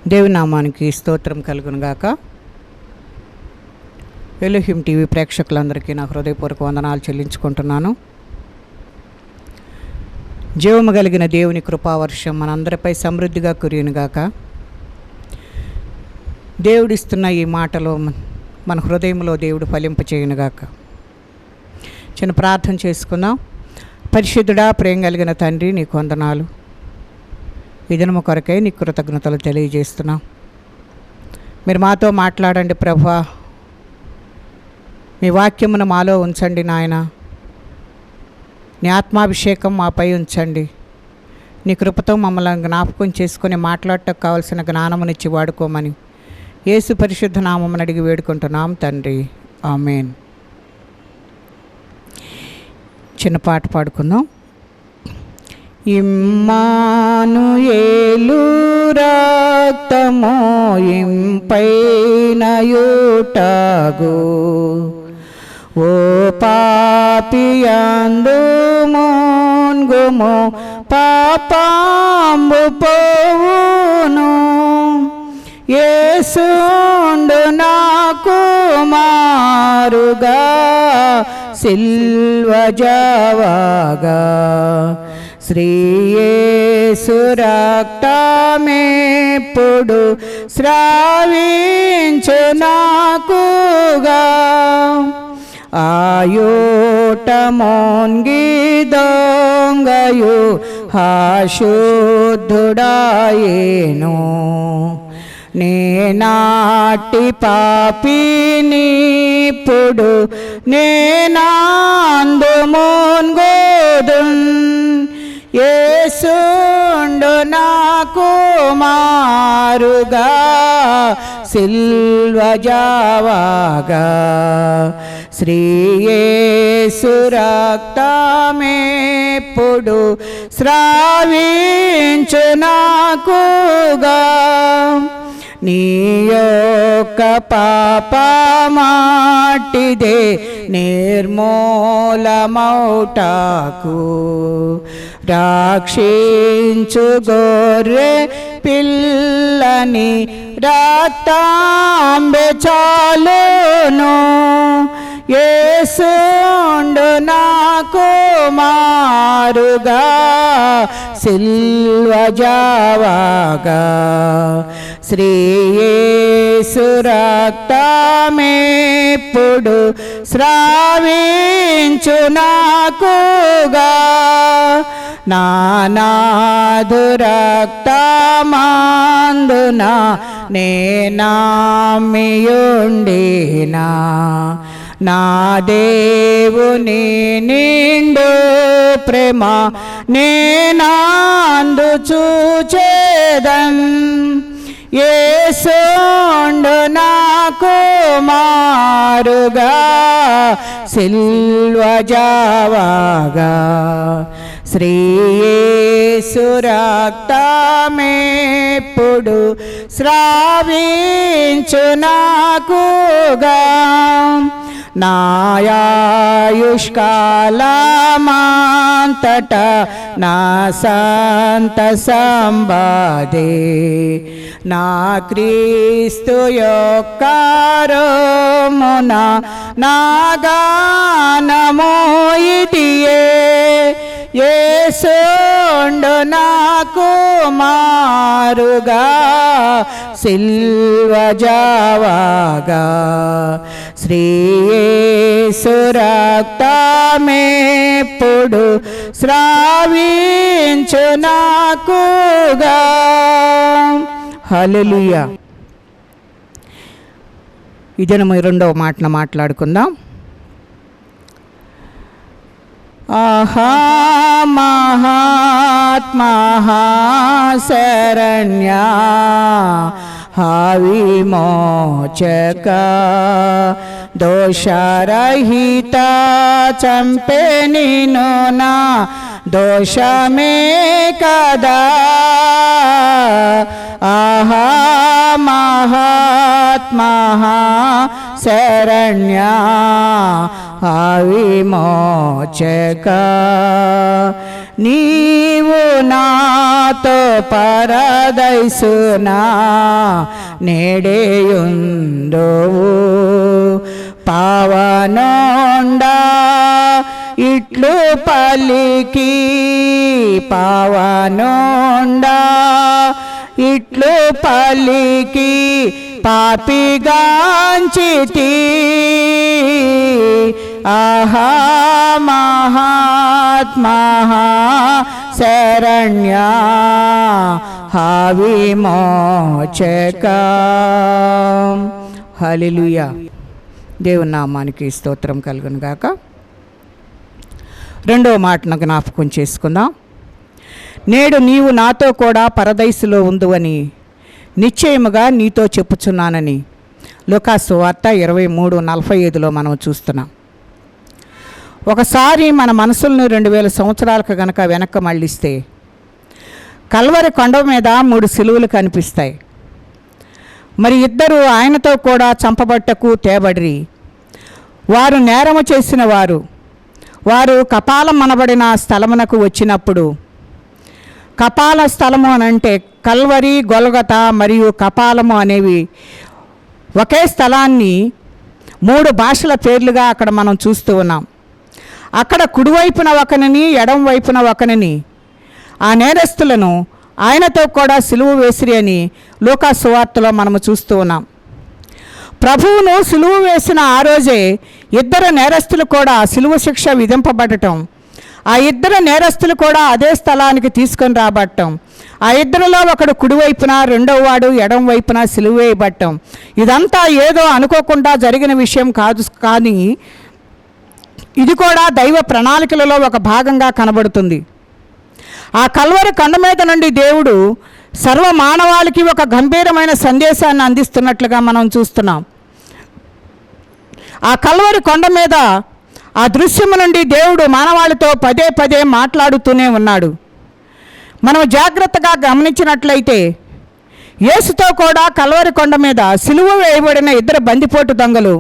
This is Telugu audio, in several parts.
దేవుని నామానికి స్తోత్రం కలుగునుగాక. ఎలోహిం టీవీ ప్రేక్షకులందరికీ నా హృదయపూర్వక వందనాలు చెల్లించుకుంటున్నాను. జీవము కలిగిన దేవుని కృపావర్షం మనందరిపై సమృద్ధిగా కురియునుగాక. దేవుడిస్తున్న ఈ మాటలో మన హృదయంలో దేవుడు ఫలింపచేయునుగాక. చిన్న ప్రార్థన చేసుకుందాం. పరిశుద్ధుడా, ప్రేమ కలిగిన తండ్రి, నీకు వందనాలు. ఈ దినము కొరకై నీ కృతజ్ఞతలు తెలియజేస్తున్నాం. మీరు మాతో మాట్లాడండి ప్రభువా. మీ వాక్యమును మాలో ఉంచండి నాయన. నీ ఆత్మాభిషేకం మాపై ఉంచండి. నీ కృపతో మమ్మల్ని జ్ఞాపకం చేసుకుని మాట్లాడటకు కావలసిన జ్ఞానమునిచ్చి వాడుకోమని యేసు పరిశుద్ధ నామమును అడిగి వేడుకుంటున్నాం తండ్రి, ఆమేన్. చిన్న పాట పాడుకుందాం. ఇమ్మానుయేలు రక్తము ఇంపైన యుటగు, ఓ పాపియందు మోన్గుము పాపంబు పోవును. యేసుండు నాకు మారుగా సిల్వ జవాగా, శ్రీయేసు రక్తమెప్పుడు స్రావించు నాకుగా. ఆయోట మోన్గి దొంగయు హాశుద్ధుడాయేను, నేనాటి పాపినిప్పుడు నేనాందు మోన్గోదున్. యేసుండు నాకు మారుగా సిల్వ జవాగా, శ్రీయేసు రక్తమెప్పుడు స్రావించు నాకుగా. నీ యొక్క పాపమాటిదే నిర్మూలమౌటాకు, రక్షించు గొర్రె పిల్లని రక్తంబె చాలును. యేసుండు నాకు మారుగా సిల్వ జవాగా, శ్రీయేసు రక్తమెప్పుడు స్రావించు నాకుగా. నానాదు రక్తమందున నేనామియుండినా, నా దేవుని నిండు ప్రేమ నేనాందు చూచేదన్. యేసుండు నాకు మారుగా సిల్వ జవాగా, శ్రీయేసు రక్తమెప్పుడు స్రావించు నాకుగా. నాయాయుష్కాలమంతట నా సంత సంబాదే, నా క్రీస్తు యొక్క రోమున నా గానము ఇదియే. యేసుండు నాకు మారుగా సిల్వ జవాగా, శ్రీయేసు రక్తమెప్పుడు స్రావించు నాకుగా. హల్లెలూయా. ఈ దినము రెండవ మాటను మాట్లాడుకుందాం. ఆహా మహాత్మా శరణ్యా, విమోచక దోషరహిత, చంపే నిన్ను నా దోషమే కదా. ఆహా మహాత్మా శరణ్యా, విమోచక నీవు నాతో పరదైసునా నేడేయుందువు పావనోండా ఇట్లు పలికి పావనోండా ఇట్లు పలికి పాపిగాంచితి ఆహా మహాత్మా శరణ్య విమోచక. హల్లెలూయా. దేవుని నామానికి స్తోత్రం కలుగును గాక. రెండవ మాటను జ్ఞాపకం చేసుకుందాం. నేడు నీవు నాతో కూడా పరదైసులో ఉందువని నిశ్చయముగా నీతో చెప్పుచున్నానని లూకాసు వార్త 23:45 మనం చూస్తున్నాం. ఒకసారి మన మనసులను 2000 సంవత్సరాలకు గనక వెనక్కి మళ్ళిస్తే కల్వరి కొండ మీద 3 సిలువలు కనిపిస్తాయి. మరి ఇద్దరు ఆయనతో కూడా చంపబట్టకు తేబడిరి. వారు నేరము చేసిన వారు కపాలం అనబడిన స్థలమునకు వచ్చినప్పుడు, కపాల స్థలము అనంటే కల్వరి, గొల్గొతా మరియు కపాలము అనేవి ఒకే స్థలాన్ని 3 భాషల పేర్లుగా అక్కడ మనం చూస్తూ ఉన్నాం. అక్కడ కుడివైపున ఒకనిని, ఎడం వైపున ఒకనిని ఆ నేరస్తులను ఆయనతో కూడా సిలువ వేసిరి అని లూకాసు సువార్తలో మనము చూస్తూ ఉన్నాం. ప్రభువును సిలువ వేసిన ఆ రోజే ఇద్దరు నేరస్తులు కూడా సిలువ శిక్ష విధింపబడటం, ఆ ఇద్దరు నేరస్తులు కూడా అదే స్థలానికి తీసుకొని రాబట్టం, ఆ ఇద్దరిలో ఒకడు కుడివైపున, రెండవ వాడు ఎడం వైపున సిలువ వేయబట్టం, ఇదంతా ఏదో అనుకోకుండా జరిగిన విషయం కాదు. కానీ ఇది కూడా దైవ ప్రణాళికలలో ఒక భాగంగా కనబడుతుంది. ఆ కల్వరి కొండ మీద నుండి దేవుడు సర్వ మానవాళికి ఒక గంభీరమైన సందేశాన్ని అందిస్తున్నట్లుగా మనం చూస్తున్నాం. ఆ కల్వరి కొండ మీద ఆ దృశ్యము నుండి దేవుడు మానవాళితో పదే పదే మాట్లాడుతూనే ఉన్నాడు. మనం జాగ్రత్తగా గమనించినట్లయితే యేసుతో కూడా కల్వరి కొండ మీద సిలువ వేయబడిన 2 బందిపోటు దొంగలు,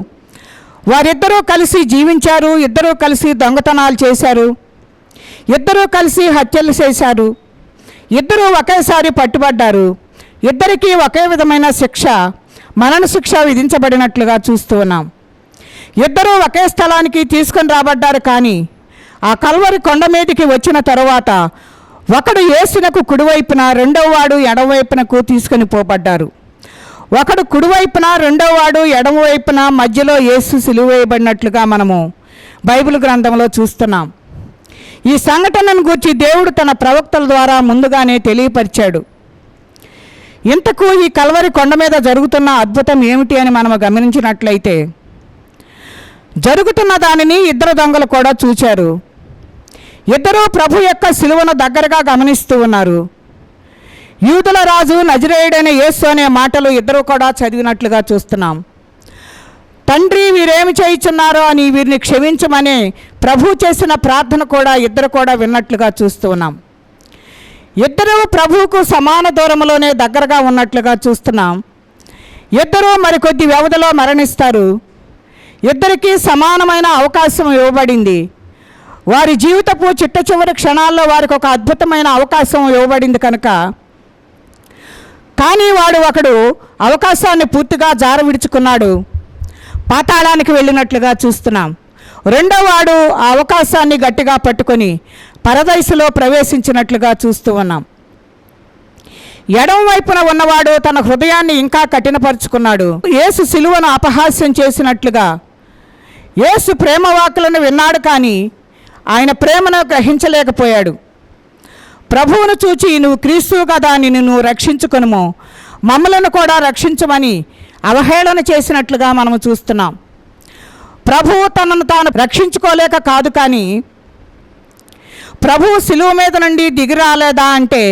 వారిద్దరూ కలిసి జీవించారు, ఇద్దరూ కలిసి దొంగతనాలు చేశారు, ఇద్దరూ కలిసి హత్యలు చేశారు, ఇద్దరూ ఒకేసారి పట్టుబడ్డారు, ఇద్దరికీ ఒకే విధమైన శిక్ష, మరణ శిక్ష విధించబడినట్లుగా చూస్తూ ఉన్నాం. ఇద్దరూ ఒకే స్థలానికి తీసుకొని రాబడ్డారు. కానీ ఆ కల్వరి కొండ మీదకి వచ్చిన తరువాత ఒకడు యేసునకు కుడివైపున, రెండవ వాడు ఎడమవైపునకు తీసుకొని పోబడ్డారు. ఒకడు కుడివైపున, రెండవ వాడు ఎడమవైపున, మధ్యలో యేసు సిలువ వేయబడినట్లుగా మనము బైబిల్ గ్రంథంలో చూస్తున్నాం. ఈ సంఘటనను గురించి దేవుడు తన ప్రవక్తల ద్వారా ముందుగానే తెలియపరిచాడు. ఇంతకు ఈ కల్వరి కొండ మీద జరుగుతున్న అద్భుతం ఏమిటి అని మనం గమనించినట్లయితే, జరుగుతున్న దానిని 2 దొంగలు కూడా చూచారు. ఇద్దరూ ప్రభు యొక్క సిలువను దగ్గరగా గమనిస్తూ ఉన్నారు. యూదుల రాజు నజరేయుడైన యేసు అనే మాటలు ఇద్దరు కూడా చదివినట్లుగా చూస్తున్నాం. తండ్రి, వీరేమి చేయుచున్నారో అని వీరిని క్షమించమని ప్రభు చేసిన ప్రార్థన కూడా ఇద్దరు కూడా విన్నట్లుగా చూస్తూ ఉన్నాం. ఇద్దరూ ప్రభువుకు సమాన దూరంలోనే దగ్గరగా ఉన్నట్లుగా చూస్తున్నాం. ఇద్దరూ మరికొద్ది వ్యవధిలో మరణిస్తారు. ఇద్దరికీ సమానమైన అవకాశం ఇవ్వబడింది. వారి జీవితపు చిట్ట చివరి క్షణాల్లో వారికి ఒక అద్భుతమైన అవకాశం ఇవ్వబడింది కనుక, కానీ ఒకడు అవకాశాన్ని పూర్తిగా జార విడుచుకున్నాడు, పాతాళానికి వెళ్ళినట్లుగా చూస్తున్నాం. రెండవ వాడు ఆ అవకాశాన్ని గట్టిగా పట్టుకొని పరదైసులో ప్రవేశించినట్లుగా చూస్తూ ఉన్నాం. ఎడమ వైపున ఉన్నవాడు తన హృదయాన్ని ఇంకా కఠినపరుచుకున్నాడు. యేసు సిలువను అపహాస్యం చేసినట్లుగా యేసు ప్రేమ వాక్కులను విన్నాడు, కానీ ఆయన ప్రేమను గ్రహించలేకపోయాడు. ప్రభువును చూచి, నువ్వు క్రీస్తువు కదా, నిన్ను రక్షించుకొనుము, మమ్మలను కూడా రక్షించమని అవహేళన చేసినట్లుగా మనము చూస్తున్నాం. ప్రభువు తనను తాను రక్షించుకోలేక కాదు, కానీ ప్రభువు సిలువ మీద నుండి దిగి రాలేదా అంటే,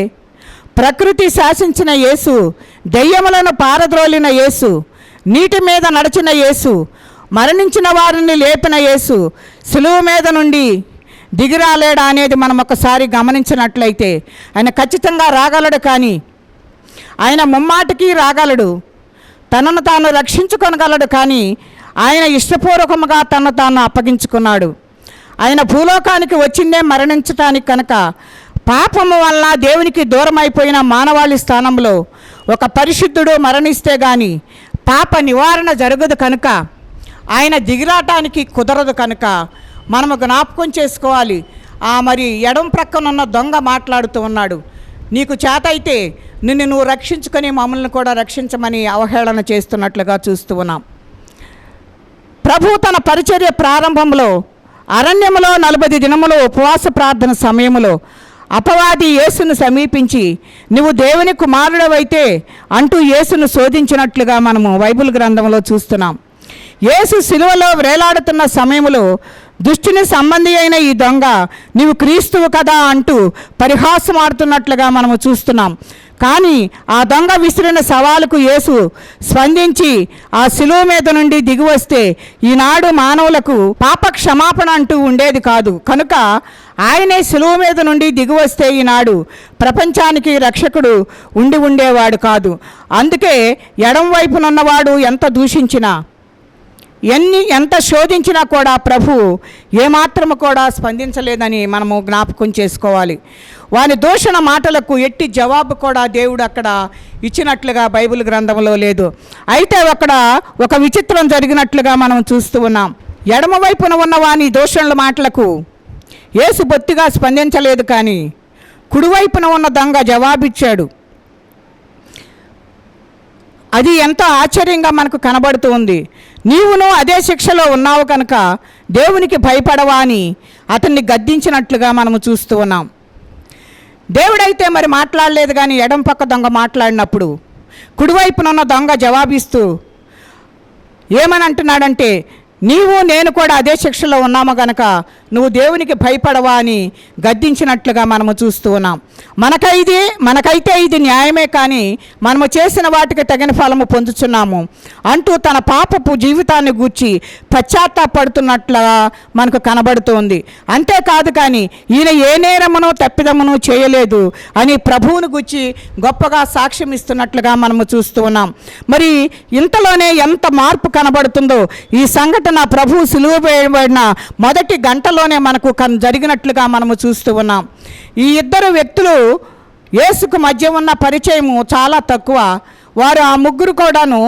ప్రకృతి శాసించిన యేసు, దెయ్యములను పారద్రోలిన యేసు, నీటి మీద నడిచిన యేసు, మరణించిన వారిని లేపిన యేసు సిలువ మీద నుండి దిగిరాలేడా అనేది మనం ఒకసారి గమనించినట్లయితే, ఆయన ఖచ్చితంగా రాగలడు, కానీ ఆయన ముమ్మాటికి రాగలడు, తనను తాను రక్షించుకొనగలడు, కానీ ఆయన ఇష్టపూర్వకముగా తనను తాను అప్పగించుకున్నాడు. ఆయన భూలోకానికి వచ్చిందే మరణించటానికి కనుక, పాపము వల్ల దేవునికి దూరం అయిపోయిన మానవాళి స్థానంలో ఒక పరిశుద్ధుడు మరణిస్తే కానీ పాప నివారణ జరగదు కనుక, ఆయన దిగిరాటానికి కుదరదు కనుక మనము జ్ఞాపకం చేసుకోవాలి. మరి ఎడం ప్రక్కనున్న దొంగ మాట్లాడుతూ ఉన్నాడు, నీకు చేత అయితే నిన్ను నువ్వు రక్షించుకొని మమ్మల్ని కూడా రక్షించమని అవహేళన చేస్తున్నట్లుగా చూస్తూ ఉన్నాం. ప్రభు తన పరిచర్య ప్రారంభంలో అరణ్యములో 40 దినములు ఉపవాస ప్రార్థన సమయంలో అపవాది యేసును సమీపించి నువ్వు దేవుని కుమారుడవైతే అంటూ యేసును శోధించినట్లుగా మనము బైబిల్ గ్రంథంలో చూస్తున్నాం. యేసు సిలువలో వేలాడుతున్న సమయంలో దుష్టుని సంబంధి అయిన ఈ దొంగ నీవు క్రీస్తువు కదా అంటూ పరిహాసమాడుతున్నట్లుగా మనము చూస్తున్నాం. కానీ ఆ దొంగ విసిరిన సవాలుకు యేసు స్పందించి ఆ సిలువ మీద నుండి దిగివస్తే ఈనాడు మానవులకు పాప క్షమాపణ అంటూ ఉండేది కాదు కనుక ఆయనే సిలువ మీద నుండి దిగివస్తే ఈనాడు ప్రపంచానికి రక్షకుడు ఉండేవాడు కాదు. అందుకే ఎడం వైపునున్నవాడు ఎంత దూషించినా ఎంత శోధించినా కూడా ప్రభు ఏమాత్రము కూడా స్పందించలేదని మనము జ్ఞాపకం చేసుకోవాలి. వాని దూషణ మాటలకు ఎట్టి జవాబు కూడా దేవుడు అక్కడ ఇచ్చినట్లుగా బైబిల్ గ్రంథంలో లేదు. అయితే అక్కడ ఒక విచిత్రం జరిగినట్లుగా మనం చూస్తూ ఉన్నాం. ఎడమ వైపున ఉన్న వాని దూషణల మాటలకు యేసు బొత్తిగా స్పందించలేదు, కానీ కుడివైపున ఉన్న దొంగ జవాబిచ్చాడు. అది ఎంతో ఆశ్చర్యంగా మనకు కనబడుతూ ఉంది. నీవును అదే శిక్షలో ఉన్నావు కనుక దేవునికి భయపడవా అని అతన్ని గద్దించినట్లుగా మనము చూస్తూ ఉన్నాం. దేవుడైతే మరి మాట్లాడలేదు, కానీ ఎడం పక్క దొంగ మాట్లాడినప్పుడు కుడివైపునున్న దొంగ జవాబిస్తూ ఏమని అంటున్నాడంటే, నీవు నేను కూడా అదే శిక్షలో ఉన్నాము గనక నువ్వు దేవునికి భయపడవా అని గద్దించినట్లుగా మనము చూస్తూ ఉన్నాం. మనకైతే ఇది న్యాయమే, కానీ మనము చేసిన వాటికి తగిన ఫలము పొందుతున్నాము అంటూ తన పాపపు జీవితాన్ని గూర్చి పశ్చాత్తాపడుతున్నట్లుగా మనకు కనబడుతోంది. అంతేకాదు, కానీ ఈయన ఏ నేరమును తప్పిదమును చేయలేదు అని ప్రభువును గూర్చి గొప్పగా సాక్ష్యం ఇస్తున్నట్లుగా మనము చూస్తూ ఉన్నాం. మరి ఇంతలోనే ఎంత మార్పు కనబడుతుందో ఈ సంఘటన ప్రభు సిలువ వేయబడిన మొదటి గంటలోనే మనకు జరిగినట్లుగా మనము చూస్తూ ఉన్నాం. ఈ ఇద్దరు వ్యక్తులు యేసుకు మధ్య ఉన్న పరిచయము చాలా తక్కువ. వారు ఆ ముగ్గురు కూడాను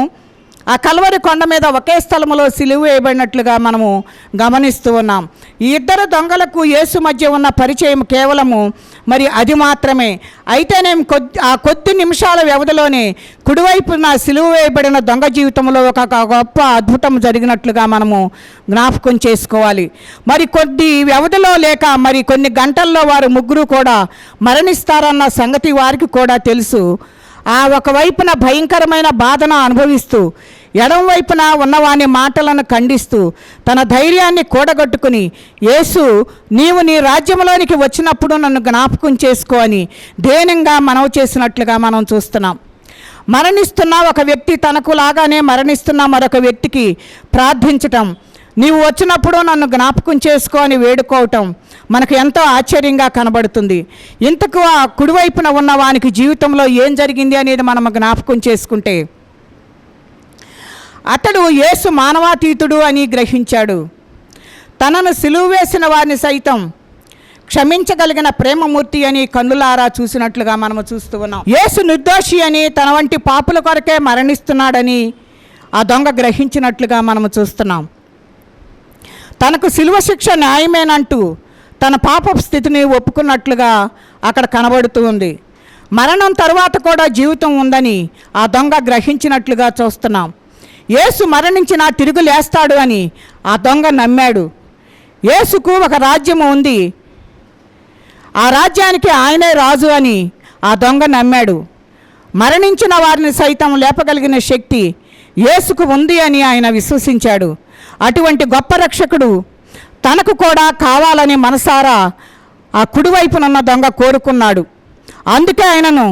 ఆ కల్వరి కొండ మీద ఒకే స్థలంలో సిలువ వేయబడినట్లుగా మనము గమనిస్తూ ఉన్నాం. ఈ ఇద్దరు దొంగలకు యేసు మధ్య ఉన్న పరిచయం కేవలము మరి అది మాత్రమే. అయితేనేం కొద్ది నిమిషాల వ్యవధిలోనే కుడివైపున సిలువ వేయబడిన దొంగ జీవితంలో ఒక గొప్ప అద్భుతం జరిగినట్లుగా మనము జ్ఞాపకం చేసుకోవాలి. మరి కొద్ది వ్యవధిలో లేక మరి కొన్ని గంటల్లో వారు ముగ్గురు కూడా మరణిస్తారన్న సంగతి వారికి కూడా తెలుసు. ఒకవైపున భయంకరమైన బాధను అనుభవిస్తూ ఎడం వైపున ఉన్నవాని మాటలను ఖండిస్తూ తన ధైర్యాన్ని కూడగట్టుకుని యేసు నీవు నీ రాజ్యంలోనికి వచ్చినప్పుడు నన్ను జ్ఞాపకం చేసుకో అని దేనంగా మనవి చేసినట్లుగా మనం చూస్తున్నాం. మరణిస్తున్న ఒక వ్యక్తి తనకు లాగానే మరణిస్తున్న మరొక వ్యక్తికి ప్రార్థించటం, నీవు వచ్చినప్పుడు నన్ను జ్ఞాపకం చేసుకో అని వేడుకోవటం మనకు ఎంతో ఆశ్చర్యంగా కనబడుతుంది. ఇంతకు ఆ కుడివైపున ఉన్న వానికి జీవితంలో ఏం జరిగింది అనేది మనం జ్ఞాపకం చేసుకుంటే, అతడు యేసు మానవాతీతుడు అని గ్రహించాడు. తనను సిలువ వేసిన వారిని సైతం క్షమించగలిగిన ప్రేమమూర్తి అని కన్నులారా చూసినట్లుగా మనము చూస్తూ ఉన్నాం. యేసు నిర్దోషి అని తన వంటి పాపుల కొరకే మరణిస్తున్నాడని ఆ దొంగ గ్రహించినట్లుగా మనము చూస్తున్నాం. తనకు సిలువ శిక్ష న్యాయమేనంటూ తన పాపపు స్థితిని ఒప్పుకున్నట్లుగా అక్కడ కనబడుతూ ఉంది. మరణం తరువాత కూడా జీవితం ఉందని ఆ దొంగ గ్రహించినట్లుగా చూస్తున్నాం. యేసు మరణించినా తిరిగి లేస్తాడు అని ఆ దొంగ నమ్మాడు. యేసుకు ఒక రాజ్యం ఉంది, ఆ రాజ్యానికి ఆయనే రాజు అని ఆ దొంగ నమ్మాడు. మరణించిన వారిని సైతం లేపగలిగిన శక్తి యేసుకు ఉంది అని ఆయన విశ్వసించాడు. అటువంటి గొప్ప రక్షకుడు తనకు కూడా కావాలని మనసారా ఆ కుడివైపునున్న దొంగ కోరుకున్నాడు. అందుకే ఆయనను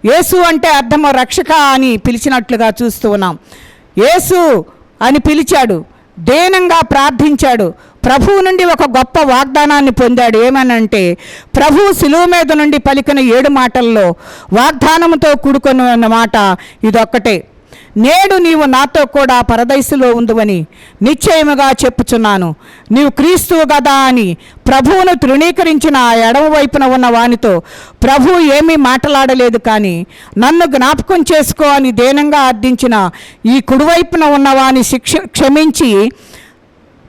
యేసు అంటే అర్థము రక్షక అని పిలిచినట్లుగా చూస్తూ ఉన్నాం. యేసు అని పిలిచాడు, దేనంగా ప్రార్థించాడు. ప్రభువు నుండి ఒక గొప్ప వాగ్దానాన్ని పొందాడు. ఏమనంటే, ప్రభువు సిలువ మీద నుండి పలికిన 7 మాటల్లో వాగ్దానంతో కూడుకున్న మాట ఇదొక్కటే, నేడు నీవు నాతో కూడా పరదైసులో ఉందువని నిశ్చయముగా చెప్పుచున్నాను. నీవు క్రీస్తువు గదా అని ప్రభువును తృణీకరించిన ఆ ఎడమ వైపున ఉన్న వానితో ప్రభువు ఏమీ మాట్లాడలేదు. కానీ నన్ను జ్ఞాపకం చేసుకో అని దీనంగా అర్థించిన ఈ కుడివైపున ఉన్న వాని క్షమించి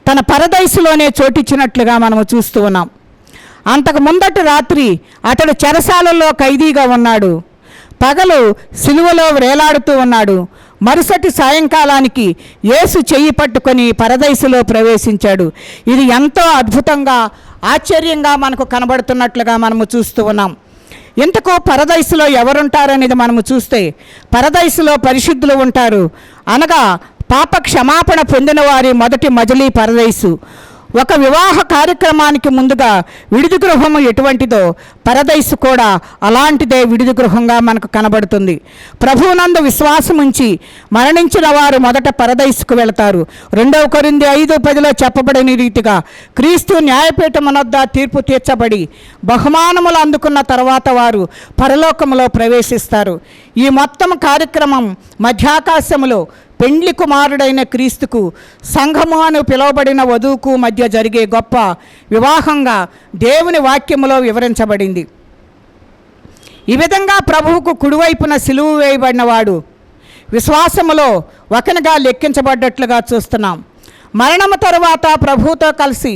తన పరదైసులోనే చోటిచ్చినట్లుగా మనము చూస్తూ ఉన్నాం. అంతకు ముందటి రాత్రి అతడు చెరసాలలో ఖైదీగా ఉన్నాడు. పగలు సిలువలో వేలాడుతూ ఉన్నాడు. మరుసటి సాయంకాలానికి యేసు చెయ్యి పట్టుకొని పరదైసులో ప్రవేశించాడు. ఇది ఎంతో అద్భుతంగా ఆశ్చర్యంగా మనకు కనబడుతున్నట్లుగా మనము చూస్తూ ఉన్నాం. ఇంతకు పరదైసులో ఎవరుంటారనేది మనము చూస్తే పరదైసులో పరిశుద్ధులు ఉంటారు. అనగా పాప క్షమాపణ పొందిన వారి మొదటి మజిలీ పరదైసు. ఒక వివాహ కార్యక్రమానికి ముందుగా విడిది గృహము ఎటువంటిదో పరదైసు కూడా అలాంటిదే విడిది గృహంగా మనకు కనబడుతుంది. ప్రభువునందు విశ్వాసం ఉంచి మరణించిన వారు మొదట పరదైసుకు వెళతారు. 2 కొరింథీ 5:10 చెప్పబడిన రీతిగా క్రీస్తు న్యాయపీఠమునొద్ద తీర్పు తీర్చబడి బహుమానములు అందుకున్న తర్వాత వారు పరలోకములో ప్రవేశిస్తారు. ఈ మొత్తం కార్యక్రమం మధ్యాకాశములో పెండ్లి కుమారుడైన క్రీస్తుకు సంఘము అని పిలువబడిన వధువుకు మధ్య జరిగే గొప్ప వివాహంగా దేవుని వాక్యములో వివరించబడింది. ఈ విధంగా ప్రభువుకు కుడివైపున సిలువ వేయబడినవాడు విశ్వాసములో ఒకనిగా లెక్కించబడ్డట్లుగా చూస్తున్నాం. మరణము తరువాత ప్రభువుతో కలిసి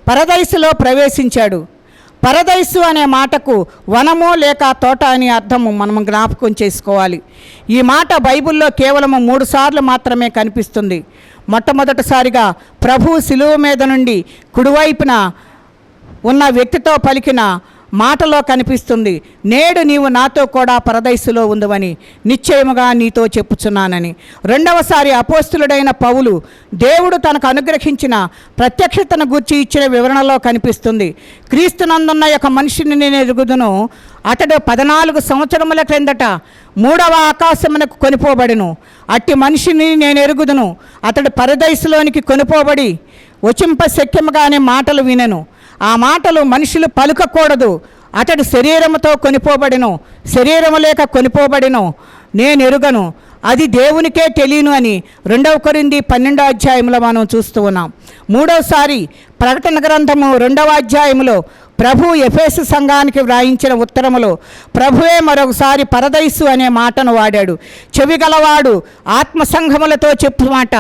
పరదైసులో ప్రవేశించాడు. పరదైసు అనే మాటకు వనము లేక తోట అని అర్థము మనం జ్ఞాపకం చేసుకోవాలి. ఈ మాట బైబిల్లో కేవలం 3 సార్లు మాత్రమే కనిపిస్తుంది. మొట్టమొదటిసారిగా ప్రభువు సిలువ మీద నుండి కుడివైపున ఉన్న వ్యక్తితో పలికిన మాటలో కనిపిస్తుంది. నేడు నీవు నాతో కూడా పరదైసులో ఉందువని నిశ్చయముగా నీతో చెప్పుచున్నానని. రెండవసారి అపోస్తులుడైన పౌలు దేవుడు తనకు అనుగ్రహించిన ప్రత్యక్షతను గూర్చి ఇచ్చిన వివరణలో కనిపిస్తుంది. క్రీస్తునందున్న ఒక మనిషిని నేను ఎరుగుదును, అతడు 14 సంవత్సరముల క్రిందట 3వ ఆకాశమునకు కొనిపోబడిను. అట్టి మనిషిని నేను ఎరుగుదును, అతడు పరదైసులోనికి కొనిపోబడి వచింప శక్యముగానే మాటలు వినెను. ఆ మాటలు మనుషులు పలుకకూడదు. అతడు శరీరముతో కొనిపోబడిను, శరీరము లేక కొనిపోబడిను నేను ఎరుగను, అది దేవునికే తెలియను అని 2 కొరింథీ 12వ అధ్యాయంలో మనం చూస్తూ ఉన్నాం. మూడవసారి ప్రకటన గ్రంథము 2వ అధ్యాయంలో ప్రభు ఎఫెసు సంఘానికి వ్రాయించిన ఉత్తరములో ప్రభువే మరొకసారి పరదైసు అనే మాటను వాడాడు. చెవి గలవాడు ఆత్మ సంఘములతో చెప్పు మాట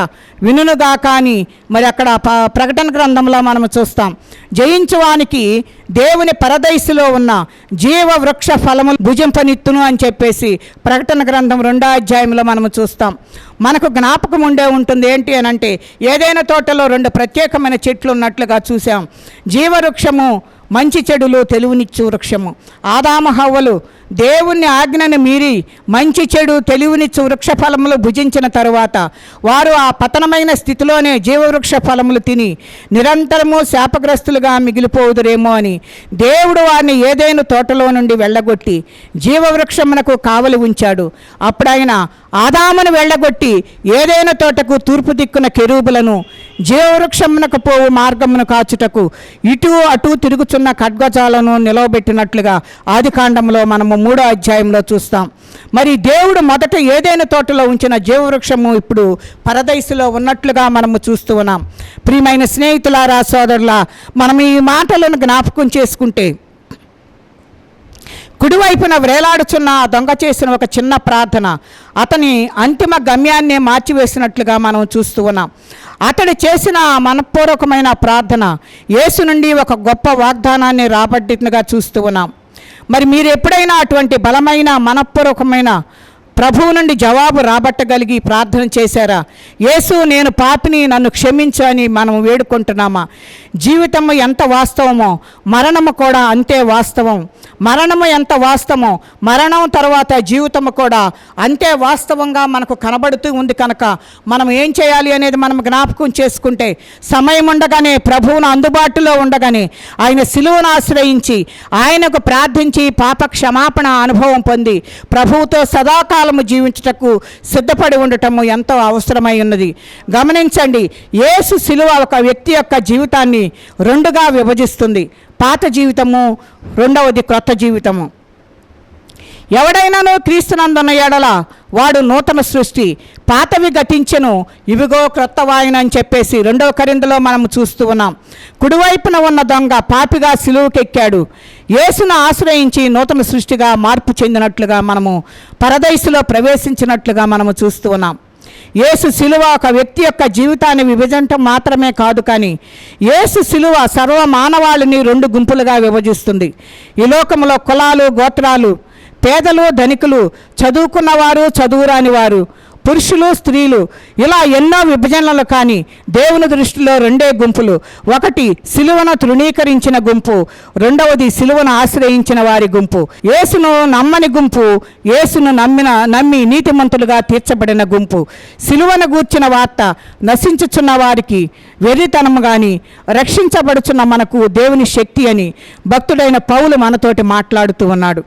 వినునుగా. కానీ మరి అక్కడ ప్రకటన గ్రంథంలో మనం చూస్తాం, జయించువానికి దేవుని పరదైసులో ఉన్న జీవ వృక్ష ఫలములు భుజింపనిత్తును అని చెప్పేసి ప్రకటన గ్రంథం 2వ అధ్యాయంలో మనము చూస్తాం. మనకు జ్ఞాపకం ఉంటుంది ఏంటి అని అంటే, ఏదైనా తోటలో 2 ప్రత్యేకమైన చెట్లు ఉన్నట్లుగా చూసాం. జీవవృక్షము, మంచి చెడులు తెలివినిచ్చు వృక్షము. ఆదాము హవ్వలు దేవుని ఆజ్ఞను మీరి మంచి చెడు తెలివినిచ్చు వృక్ష ఫలములు భుజించిన తరువాత వారు ఆ పతనమైన స్థితిలోనే జీవవృక్ష ఫలములు తిని నిరంతరము శాపగ్రస్తులుగా మిగిలిపోవుదురేమో అని దేవుడు వారిని ఏదైనా తోటలో నుండి వెళ్ళగొట్టి జీవవృక్షమునకు కావలి ఉంచాడు. అప్పుడైనా ఆదామును వెళ్ళగొట్టి ఏదైనా తోటకు తూర్పు దిక్కున కెరూబులను జీవవృక్షమునకు పోవు మార్గమును కాచుటకు ఇటు అటు తిరుగుచున్న ఖడ్గజాలను నిలవబెట్టినట్లుగా ఆదికాండంలో మనము 3వ అధ్యాయంలో చూస్తాం. మరి దేవుడు మొదట ఏదైనా తోటలో ఉంచిన జీవవృక్షము ఇప్పుడు పరదైసులో ఉన్నట్లుగా మనము చూస్తూ ఉన్నాం. ప్రియమైన స్నేహితులారా, సోదరులా, మనం ఈ మాటలను జ్ఞాపకం చేసుకుంటే కుడివైపున వేలాడుచున్న దొంగ చేసిన ఒక చిన్న ప్రార్థన అతని అంతిమ గమ్యాన్ని మార్చివేసినట్లుగా మనం చూస్తూ ఉన్నాం. అతడు చేసిన మనపూర్వకమైన ప్రార్థన యేసు నుండి ఒక గొప్ప వాగ్దానాన్ని రాబట్టినగా చూస్తూ ఉన్నాం. మరి మీరు ఎప్పుడైనా అటువంటి బలమైన మనపూర్వకమైన ప్రభువు నుండి జవాబు రాబట్టగలిగి ప్రార్థన చేశారా? యేసు, నేను పాపిని, నన్ను క్షమించు అని మనం వేడుకుంటున్నామా? జీవితం ఎంత వాస్తవమో మరణము కూడా అంతే వాస్తవం. మరణము ఎంత వాస్తవమో మరణం తర్వాత జీవితము కూడా అంతే వాస్తవంగా మనకు కనబడుతూ ఉంది. కనుక మనం ఏం చేయాలి అనేది మనం జ్ఞాపకం చేసుకుంటే, సమయం ఉండగానే, ప్రభువును అందుబాటులో ఉండగానే ఆయన సిలువను ఆశ్రయించి ఆయనకు ప్రార్థించి పాప క్షమాపణ అనుభవం పొంది ప్రభువుతో సదాకాలం జీవించుటకు సిద్ధపడి ఉండటము ఎంతో అవసరమై ఉన్నది. గమనించండి, యేసు సిలువ ఒక వ్యక్తి యొక్క జీవితాన్ని 2గా విభజిస్తుంది. పాత జీవితము, రెండవది క్రొత్త జీవితము. ఎవడైనాను క్రీస్తునందున్న ఎడల వాడు నూతన సృష్టి, పాతవి గతించెను, ఇవిగో క్రొత్తవాయన అని చెప్పేసి 2 కొరింథీలో మనం చూస్తూ ఉన్నాం. కుడివైపున ఉన్న దొంగ పాపిగా సిలువకెక్కాడు. యేసును ఆశ్రయించి నూతన సృష్టిగా మార్పు చెందినట్లుగా మనము పరదైసులో ప్రవేశించినట్లుగా మనము చూస్తూ ఉన్నాం. యేసు శిలువ ఒక వ్యక్తి యొక్క జీవితాన్ని విభజించడం మాత్రమే కాదు, కానీ యేసు శిలువ సర్వ మానవాళిని 2 గుంపులుగా విభజిస్తుంది. ఈ లోకంలో కులాలు, గోత్రాలు, పేదలు, ధనికులు, చదువుకున్నవారు, చదువురాని వారు, పురుషులు, స్త్రీలు, ఇలా ఎన్నో విభజనలు. కానీ దేవుని దృష్టిలో 2 గుంపులు. ఒకటి సిలువను తృణీకరించిన గుంపు, రెండవది సిలువను ఆశ్రయించిన వారి గుంపు. యేసును నమ్మని గుంపు, యేసును నమ్మి నీతిమంతులుగా తీర్చబడిన గుంపు. సిలువను గూర్చిన వార్త నశించుచున్న వారికి వెర్రితనము గాని, రక్షించబడుచున్న మనకు దేవుని శక్తి అని భక్తుడైన పౌలు మనతోటి మాట్లాడుతూ ఉన్నాడు.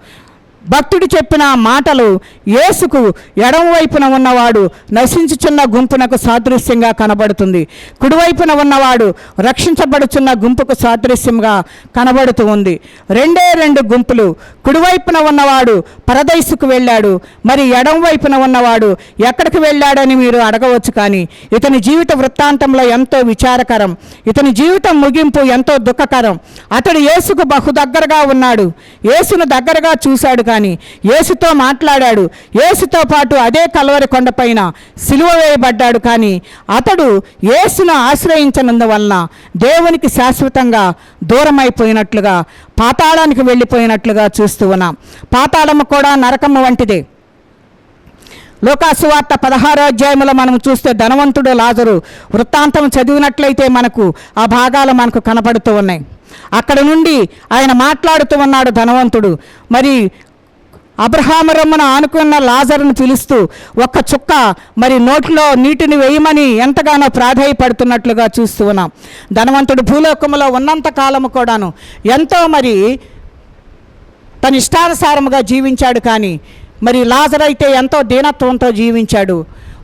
భక్తుడు చెప్పిన మాటలు యేసుకు ఎడమవైపున ఉన్నవాడు నశించుచున్న గుంపునకు సాదృశ్యంగా కనబడుతుంది, కుడివైపున ఉన్నవాడు రక్షించబడుచున్న గుంపుకు సాదృశ్యంగా కనబడుతూ ఉంది. 2 గుంపులు. కుడివైపున ఉన్నవాడు పరదైసుకు వెళ్ళాడు, మరి ఎడమవైపున ఉన్నవాడు ఎక్కడికి వెళ్ళాడని మీరు అడగవచ్చు. కానీ ఇతని జీవిత వృత్తాంతంలో ఎంతో విచారకరం, ఇతని జీవితం ముగింపు ఎంతో దుఃఖకరం. అతడు యేసుకు బహు దగ్గరగా ఉన్నాడు, యేసును దగ్గరగా చూశాడు, కానీ యేసుతో మాట్లాడాడు, యేసుతో పాటు అదే కల్వరి కొండపైన సిలువ వేయబడ్డాడు. కానీ అతడు యేసును ఆశ్రయించనందువలన దేవునికి శాశ్వతంగా దూరమైపోయినట్లుగా, పాతాళానికి వెళ్ళిపోయినట్లుగా చూస్తూ ఉన్నాం. పాతాళము కూడా నరకము వంటిదే. లూకాసు వార్త 16వ అధ్యాయంలో మనం చూస్తే ధనవంతుడు లాజరు వృత్తాంతం చదివినట్లయితే మనకు ఆ భాగాలు మనకు కనపడుతూ ఉన్నాయి. అక్కడ నుండి ఆయన మాట్లాడుతూ ఉన్నాడు ధనవంతుడు. మరి అబ్రహాము రొమ్మున ఆనుకున్న లాజరును పిలుస్తూ ఒక్క చుక్క మరి నోట్లో నీటిని వేయమని ఎంతగానో ప్రాధేయపడుతున్నట్లుగా చూస్తూ ఉన్నాం. ధనవంతుడు భూలోకములో ఉన్నంత కాలము కూడాను ఎంతో మరి తన ఇష్టానుసారముగా జీవించాడు. కానీ మరి లాజరు అయితే ఎంతో దీనత్వంతో జీవించాడు.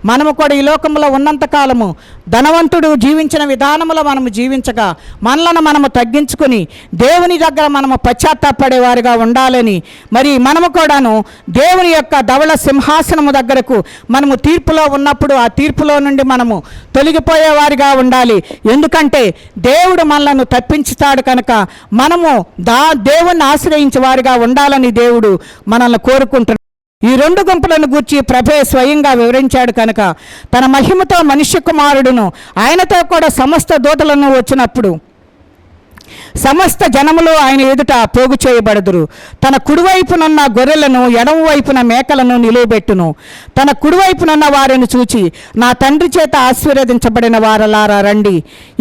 మనము కూడా ఈ లోకంలో ఉన్నంతకాలము ధనవంతుడు జీవించిన విధానంలో మనము జీవించగా మనలను మనము తగ్గించుకుని దేవుని దగ్గర మనము పశ్చాత్తాపడేవారిగా ఉండాలని, మరి మనము కూడాను దేవుని యొక్క ధవళ సింహాసనము దగ్గరకు మనము తీర్పులో ఉన్నప్పుడు ఆ తీర్పులో నుండి మనము తొలగిపోయేవారిగా ఉండాలి. ఎందుకంటే దేవుడు మనలను తప్పించుతాడు కనుక మనము దేవుణ్ణి ఆశ్రయించే వారిగా ఉండాలని దేవుడు మనల్ని కోరుకుంటున్నాడు. ఈ 2 గుంపులను గూర్చి ప్రభే స్వయంగా వివరించాడు కనుక తన మహిమతో మనుష్య కుమారుడును ఆయనతో కూడా సమస్త దూతలను వచ్చినప్పుడు సమస్త జనములు ఆయన ఎదుట పోగు చేయబడుదురు. తన కుడివైపునున్న గొర్రెలను ఎడమ వైపున మేకలను నిలువబెట్టును. తన కుడివైపునున్న వారిని చూచి నా తండ్రి చేత ఆశీర్వదించబడిన వారలారా రండి,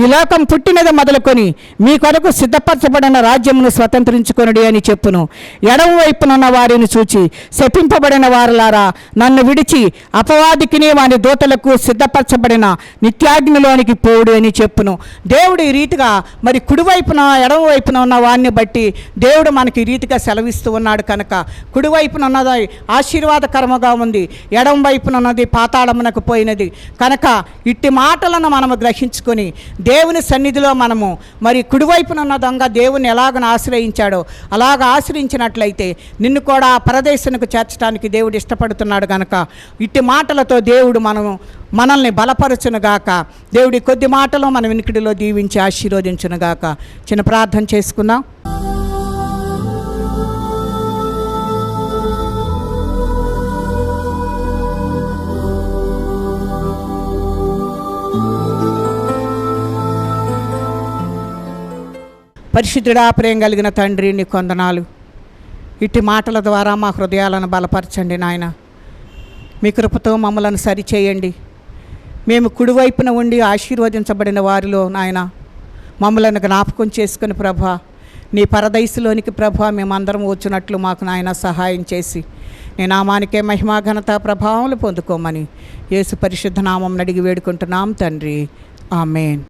ఈ లోకం పుట్టినది మొదలుకొని మీ కొరకు సిద్ధపరచబడిన రాజ్యమును స్వతంత్రించుకొనుడి అని చెప్పును. ఎడమ వైపునున్న వారిని చూచి శపింపబడిన వారలారా నన్ను విడిచి అపవాదికిని వాని దూతలకు సిద్ధపరచబడిన నిత్యాగ్నిలోనికి పోవుడు అని చెప్పును. దేవుడు ఈ రీతిగా మరి కుడివైపున ఎడమ వైపున ఉన్న వారిని బట్టి దేవుడు మనకి ఈ రీతిగా సెలవిస్తూ ఉన్నాడు కనుక కుడివైపున ఉన్నది ఆశీర్వాదకరముగా ఉంది, ఎడమ వైపున ఉన్నది పాతాళమునకు పోయినది కనుక ఇట్టి మాటలను మనము గ్రహించుకొని దేవుని సన్నిధిలో మనము మరి కుడివైపున ఉన్న దొంగ దేవుని ఎలాగను ఆశ్రయించాడో అలాగ ఆశ్రయించినట్లయితే నిన్ను కూడా పరదేశునికి చేర్చడానికి దేవుడు ఇష్టపడుతున్నాడు కనుక ఇట్టి మాటలతో దేవుడు మనల్ని బలపరచునుగాక. దేవుడి కొద్ది మాటలు మన వినికిడిలో దీవించి ఆశీర్వదించునుగాక. చిన్న ప్రార్థన చేసుకుందాం. పరిశుద్ధుడా, ప్రేమ కలిగిన తండ్రి, నీ కొందనాలు. ఇట్టి మాటల ద్వారా మా హృదయాలను బలపరచండి నాయన. మీ కృపతో మమ్మలను సరిచేయండి. మేము కుడివైపున ఉండి ఆశీర్వదించబడిన వారిలో నాయన మమ్మలను జ్ఞాపకం చేసుకుని ప్రభా నీ పరదైసులోనికి ప్రభా మేమందరం వచ్చినట్లు మాకు నాయన సహాయం చేసి నీ నామానికే మహిమా ఘనత ప్రభావములు పొందుకోమని యేసు పరిశుద్ధ నామం అడిగి వేడుకుంటున్నాం తండ్రి. ఆమేన్.